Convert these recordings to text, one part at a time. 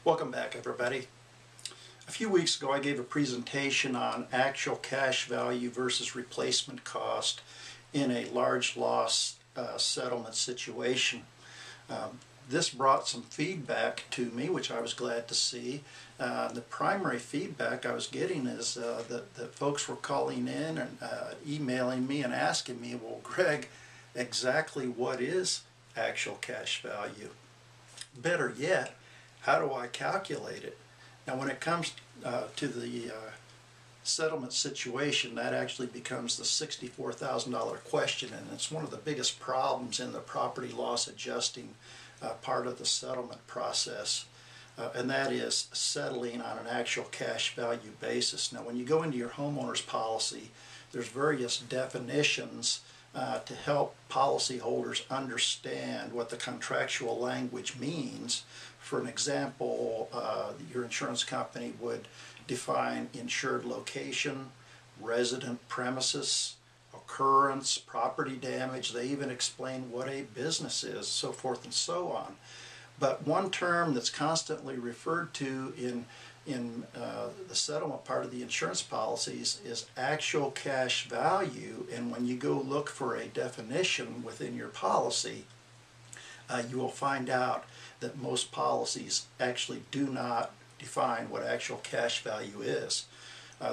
Welcome back, everybody. A few weeks ago I gave a presentation on actual cash value versus replacement cost in a large loss settlement situation. This brought some feedback to me, which I was glad to see. The primary feedback I was getting is that folks were calling in and emailing me and asking me, well, Greg, exactly what is actual cash value? Better yet, how do I calculate it? Now, when it comes to the settlement situation, that actually becomes the $64,000 question, and it's one of the biggest problems in the property loss adjusting part of the settlement process, and that is settling on an actual cash value basis. Now, when you go into your homeowner's policy, there's various definitions to help policyholders understand what the contractual language means. For an example, your insurance company would define insured location, resident premises, occurrence, property damage. They even explain what a business is, so forth and so on. But one term that's constantly referred to in the settlement part of the insurance policies is actual cash value, and when you go look for a definition within your policy, you will find out that most policies actually do not define what actual cash value is.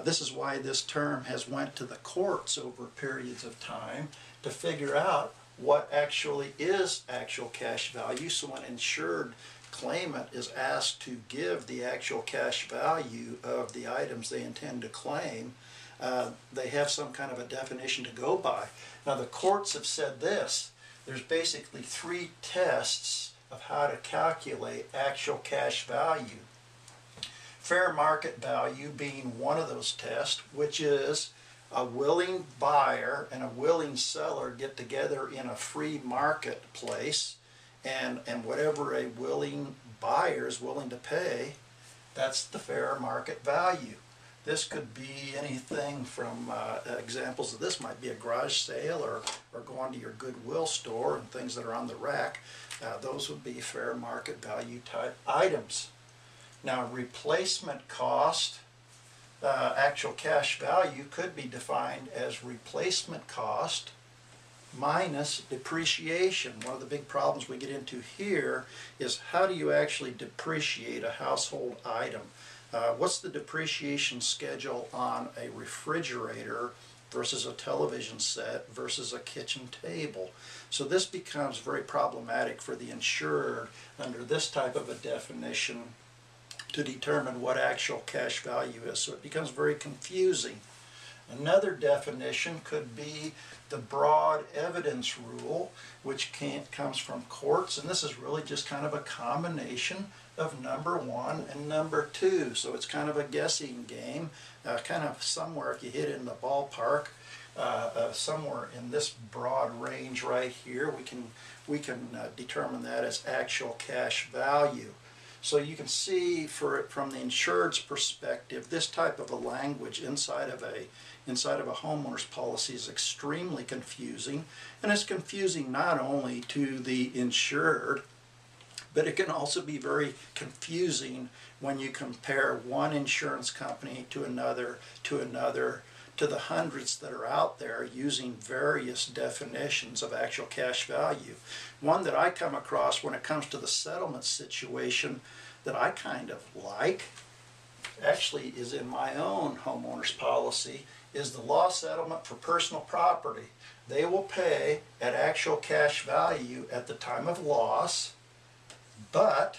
This is why this term has went to the courts over periods of time to figure out what actually is actual cash value. So when insured claimant is asked to give the actual cash value of the items they intend to claim, they have some kind of a definition to go by. Now, the courts have said this: there's basically three tests of how to calculate actual cash value. Fair market value being one of those tests, which is a willing buyer and a willing seller get together in a free marketplace, and whatever a willing buyer is willing to pay, that's the fair market value. This could be anything from examples of this might be a garage sale or going to your Goodwill store and things that are on the rack. Those would be fair market value type items. Now, replacement cost, actual cash value, could be defined as replacement cost minus depreciation. One of the big problems we get into here is how do you actually depreciate a household item? What's the depreciation schedule on a refrigerator versus a television set versus a kitchen table? So this becomes very problematic for the insured under this type of a definition to determine what actual cash value is. So it becomes very confusing. Another definition could be the broad evidence rule, which comes from courts, and this is really just kind of a combination of number one and number two. So it's kind of a guessing game, kind of somewhere, if you hit it in the ballpark, somewhere in this broad range right here, we can determine that as actual cash value. So you can see from the insured's perspective, this type of a language inside of a homeowner's policy is extremely confusing, and it's confusing not only to the insured, but it can also be very confusing when you compare one insurance company to another, to the hundreds that are out there using various definitions of actual cash value. One that I come across when it comes to the settlement situation that I kind of like, actually is in my own homeowner's policy, is the loss settlement for personal property. They will pay at actual cash value at the time of loss, but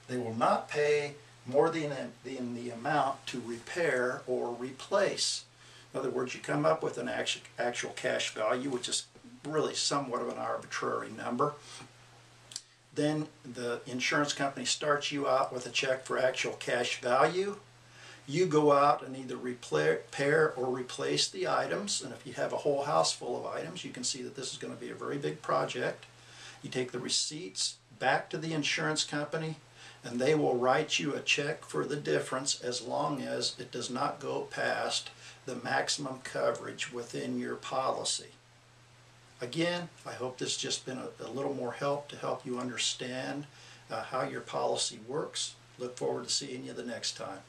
they will not pay more than the amount to repair or replace. In other words, you come up with an actual cash value, which is really somewhat of an arbitrary number. Then the insurance company starts you out with a check for actual cash value. You go out and either repair or replace the items, and if you have a whole house full of items, you can see that this is going to be a very big project. You take the receipts back to the insurance company, and they will write you a check for the difference as long as it does not go past the maximum coverage within your policy. Again, I hope this has just been a little more help to help you understand how your policy works. Look forward to seeing you the next time.